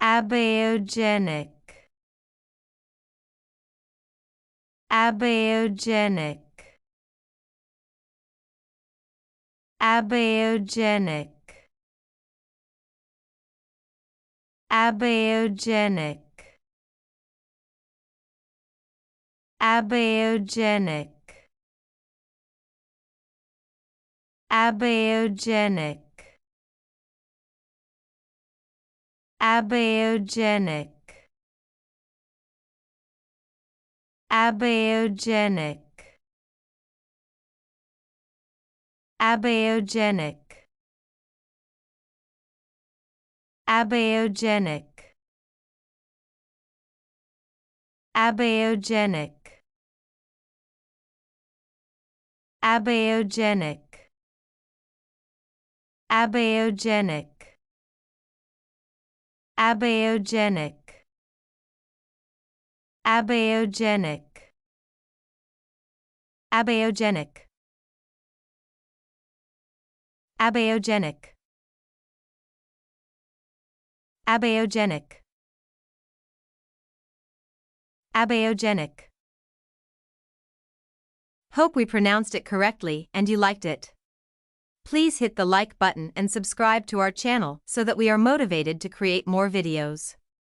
Abiogenic. Abiogenic. Abiogenic. Abiogenic. Abiogenic. Abiogenic. Abiogenic. Abiogenic. Abiogenic. Abiogenic. Abiogenic. Abiogenic. Abiogenic. Abiogenic. Abiogenic. Abiogenic. Abiogenic. Abiogenic. Abiogenic. Hope we pronounced it correctly and you liked it. Please hit the like button and subscribe to our channel so that we are motivated to create more videos.